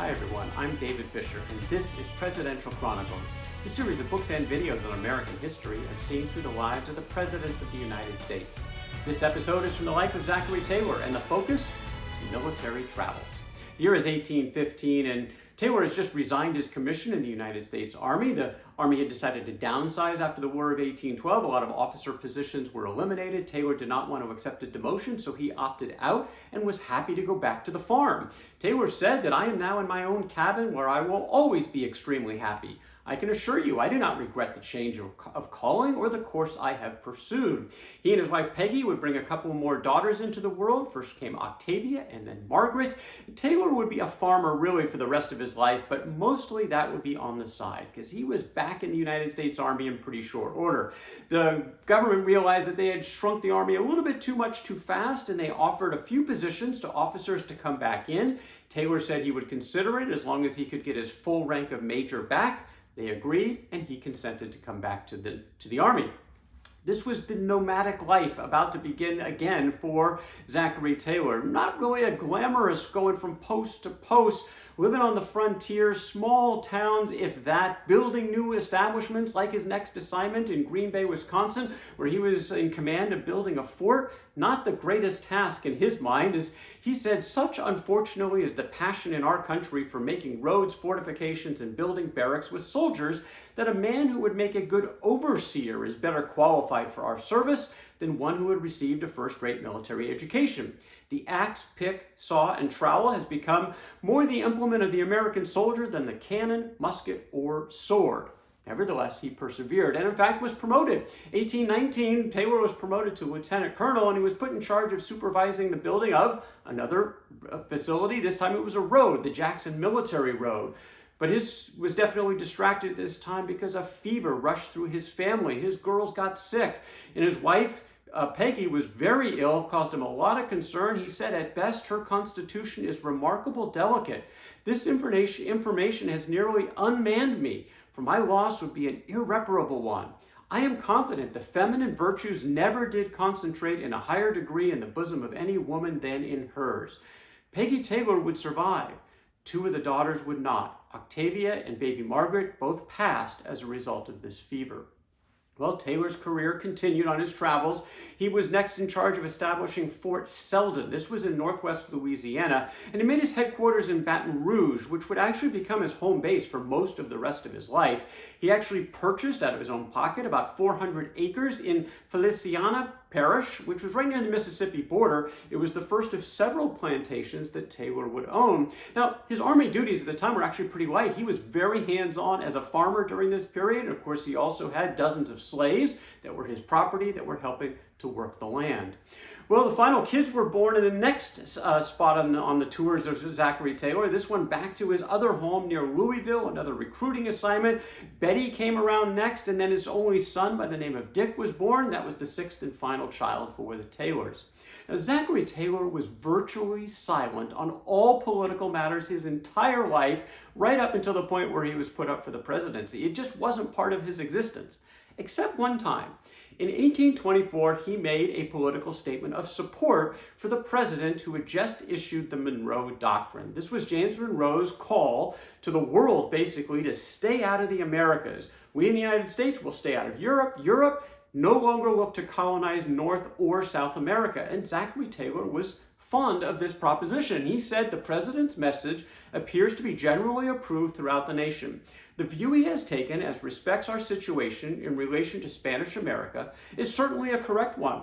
Hi everyone, I'm David Fisher, and this is Presidential Chronicles, a series of books and videos on American history as seen through the lives of the presidents of the United States. This episode is from the life of Zachary Taylor, and the focus is military travels. The year is 1815, and Taylor has just resigned his commission in the United States Army. The Army had decided to downsize after the War of 1812. A lot of officer positions were eliminated. Taylor did not want to accept a demotion, so he opted out and was happy to go back to the farm. Taylor said that I am now in my own cabin where I will always be extremely happy. I can assure you, I do not regret the change of calling or the course I have pursued. He and his wife Peggy would bring a couple more daughters into the world. First came Octavia and then Margaret. Taylor would be a farmer really for the rest of his life, but mostly that would be on the side because he was back in the United States Army in pretty short order. The government realized that they had shrunk the Army a little bit too much too fast, and they offered a few positions to officers to come back in. Taylor said he would consider it as long as he could get his full rank of major back. They agreed, and he consented to come back to the Army. This was the nomadic life about to begin again for Zachary Taylor. Not really a glamorous going from post to post, living on the frontier, small towns, if that, building new establishments like his next assignment in Green Bay, Wisconsin, where he was in command of building a fort. Not the greatest task in his mind, as he said, such unfortunately is the passion in our country for making roads, fortifications, and building barracks with soldiers that a man who would make a good overseer is better qualified for our service than one who had received a first-rate military education. The axe, pick, saw, and trowel has become more the implement of the American soldier than the cannon, musket, or sword. Nevertheless, he persevered and in fact was promoted. 1819, Taylor was promoted to lieutenant colonel, and he was put in charge of supervising the building of another facility. This time it was a road, the Jackson Military Road. But his was definitely distracted this time because a fever rushed through his family. His girls got sick, and his wife, Peggy, was very ill, caused him a lot of concern. He said, at best, her constitution is remarkable delicate. This information has nearly unmanned me, for my loss would be an irreparable one. I am confident the feminine virtues never did concentrate in a higher degree in the bosom of any woman than in hers. Peggy Taylor would survive. Two of the daughters would not. Octavia and baby Margaret both passed as a result of this fever. Well, Taylor's career continued on his travels. He was next in charge of establishing Fort Selden. This was in northwest Louisiana, and he made his headquarters in Baton Rouge, which would actually become his home base for most of the rest of his life. He actually purchased out of his own pocket about 400 acres in Feliciana Parish, which was right near the Mississippi border. It was the first of several plantations that Taylor would own. Now, his army duties at the time were actually pretty light. He was very hands-on as a farmer during this period. And of course, he also had dozens of slaves that were his property that were helping to work the land. Well, the final kids were born in the next spot on the tours of Zachary Taylor. This one back to his other home near Louisville, another recruiting assignment. Betty came around next, and then his only son by the name of Dick was born. That was the sixth and final child for the Taylors. Now, Zachary Taylor was virtually silent on all political matters his entire life, right up until the point where he was put up for the presidency. It just wasn't part of his existence, except one time. In 1824, he made a political statement of support for the president who had just issued the Monroe Doctrine. This was James Monroe's call to the world, basically, to stay out of the Americas. We in the United States will stay out of Europe. Europe no longer look to colonize North or South America. And Zachary Taylor was fond of this proposition. He said the president's message appears to be generally approved throughout the nation. The view he has taken as respects our situation in relation to Spanish America is certainly a correct one.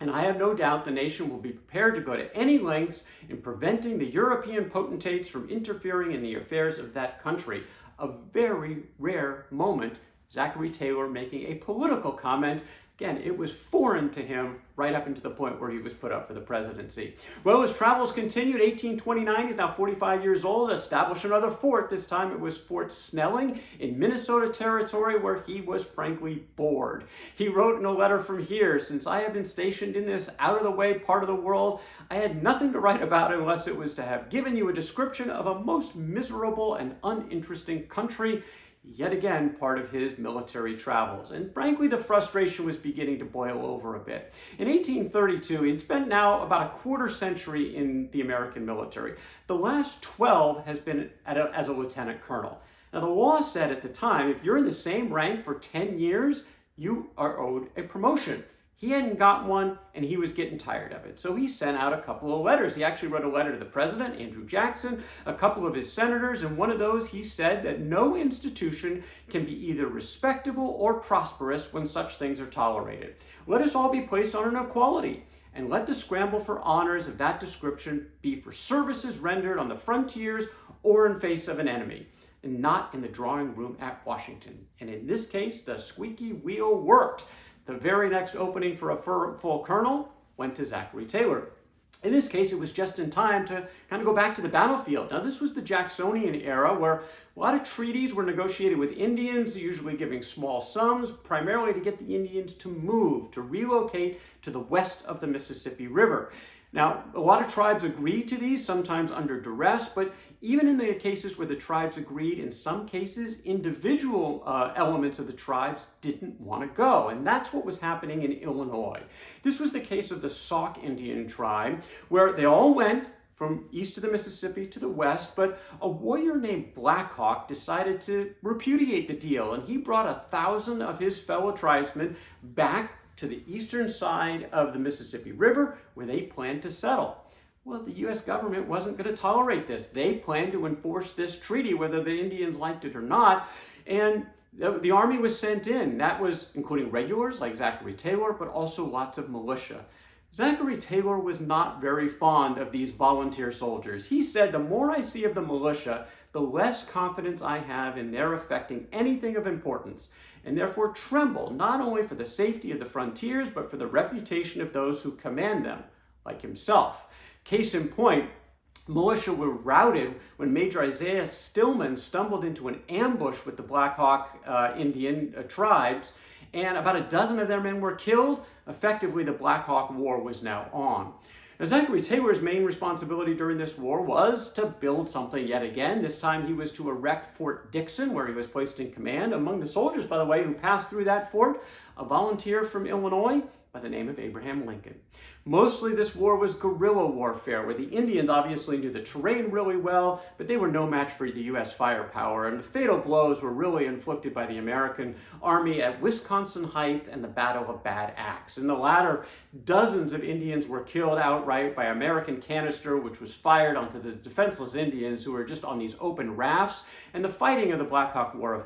And I have no doubt the nation will be prepared to go to any lengths in preventing the European potentates from interfering in the affairs of that country. A very rare moment, Zachary Taylor making a political comment. Again, it was foreign to him right up until the point where he was put up for the presidency. Well, his travels continued. 1829, he's now 45 years old, established another fort. This time it was Fort Snelling in Minnesota Territory, where he was frankly bored. He wrote in a letter from here, since I have been stationed in this out-of-the-way part of the world, I had nothing to write about unless it was to have given you a description of a most miserable and uninteresting country. yet again part of his military travels. And frankly, the frustration was beginning to boil over a bit. In 1832, he'd spent now about a quarter century in the American military. The last 12 has been as a lieutenant colonel. Now, the law said at the time, if you're in the same rank for 10 years, you are owed a promotion. He hadn't got one, and he was getting tired of it. So he sent out a couple of letters. He actually wrote a letter to the president, Andrew Jackson, a couple of his senators, and one of those he said that no institution can be either respectable or prosperous when such things are tolerated. Let us all be placed on an equality, and let the scramble for honors of that description be for services rendered on the frontiers or in face of an enemy, and not in the drawing room at Washington. And in this case, the squeaky wheel worked. The very next opening for a full colonel went to Zachary Taylor. In this case, it was just in time to kind of go back to the battlefield. Now, this was the Jacksonian era where a lot of treaties were negotiated with Indians, usually giving small sums, primarily to get the Indians to move, to relocate to the west of the Mississippi River. Now, a lot of tribes agreed to these, sometimes under duress, but even in the cases where the tribes agreed, in some cases, individual elements of the tribes didn't want to go. And that's what was happening in Illinois. This was the case of the Sauk Indian tribe, where they all went from east of the Mississippi to the west, but a warrior named Black Hawk decided to repudiate the deal, and he brought 1,000 of his fellow tribesmen back to the eastern side of the Mississippi River, where they planned to settle. Well, the U.S. government wasn't going to tolerate this. They planned to enforce this treaty, whether the Indians liked it or not, and the army was sent in. That was including regulars like Zachary Taylor, but also lots of militia. Zachary Taylor was not very fond of these volunteer soldiers. He said, the more I see of the militia, the less confidence I have in their effecting anything of importance, and therefore tremble not only for the safety of the frontiers, but for the reputation of those who command them, like himself. Case in point, militia were routed when Major Isaiah Stillman stumbled into an ambush with the Black Hawk Indian tribes, and about a dozen of their men were killed. Effectively, the Black Hawk War was now on. Now, Zachary Taylor's main responsibility during this war was to build something yet again. This time he was to erect Fort Dixon, where he was placed in command. Among the soldiers, by the way, who passed through that fort, a volunteer from Illinois by the name of Abraham Lincoln. Mostly this war was guerrilla warfare, where the Indians obviously knew the terrain really well, but they were no match for the U.S. firepower, and the fatal blows were really inflicted by the American army at Wisconsin Heights and the Battle of Bad Axe. In the latter, dozens of Indians were killed outright by American canister, which was fired onto the defenseless Indians who were just on these open rafts, and the fighting of the Black Hawk War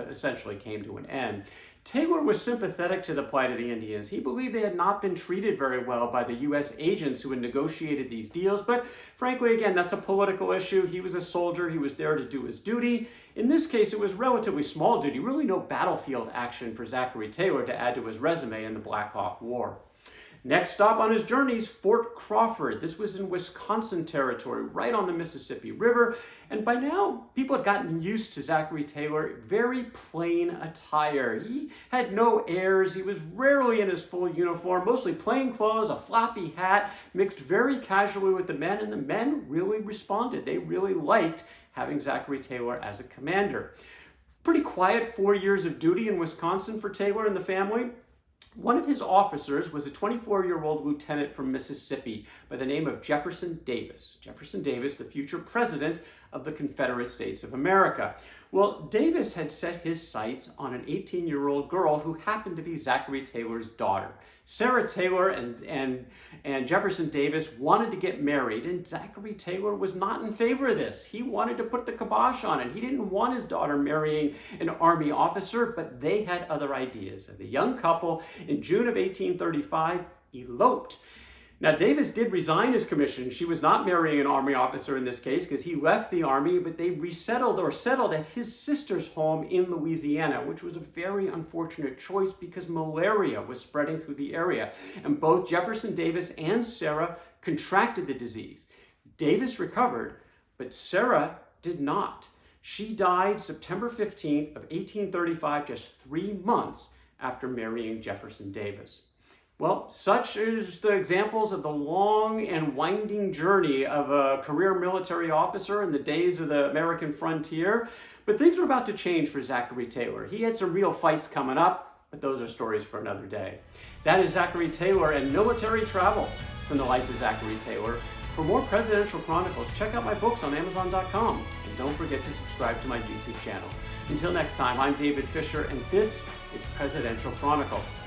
essentially came to an end. Taylor was sympathetic to the plight of the Indians. He believed they had not been treated very well by the U.S. agents who had negotiated these deals, but frankly, again, that's a political issue. He was a soldier. He was there to do his duty. In this case, it was relatively small duty, really no battlefield action for Zachary Taylor to add to his resume in the Black Hawk War. Next stop on his journeys, Fort Crawford. This was in Wisconsin territory, right on the Mississippi River. And by now, people had gotten used to Zachary Taylor, very plain attire. He had no airs. He was rarely in his full uniform, mostly plain clothes, a floppy hat, mixed very casually with the men. And the men really responded. They really liked having Zachary Taylor as a commander. Pretty quiet 4 years of duty in Wisconsin for Taylor and the family. One of his officers was a 24-year-old lieutenant from Mississippi by the name of Jefferson Davis. Jefferson Davis, the future president of the Confederate States of America. Well, Davis had set his sights on an 18-year-old girl who happened to be Zachary Taylor's daughter. Sarah Taylor and Jefferson Davis wanted to get married, and Zachary Taylor was not in favor of this. He wanted to put the kibosh on it. He didn't want his daughter marrying an army officer, but they had other ideas. And the young couple, in June of 1835, eloped. Now, Davis did resign his commission. She was not marrying an army officer in this case because he left the army, but they settled at his sister's home in Louisiana, which was a very unfortunate choice because malaria was spreading through the area. And both Jefferson Davis and Sarah contracted the disease. Davis recovered, but Sarah did not. She died September 15th of 1835, just 3 months after marrying Jefferson Davis. Well, such is the examples of the long and winding journey of a career military officer in the days of the American frontier. But things were about to change for Zachary Taylor. He had some real fights coming up, but those are stories for another day. That is Zachary Taylor and Military Travels from the life of Zachary Taylor. For more presidential chronicles, check out my books on Amazon.com. And don't forget to subscribe to my YouTube channel. Until next time, I'm David Fisher, and this is Presidential Chronicles.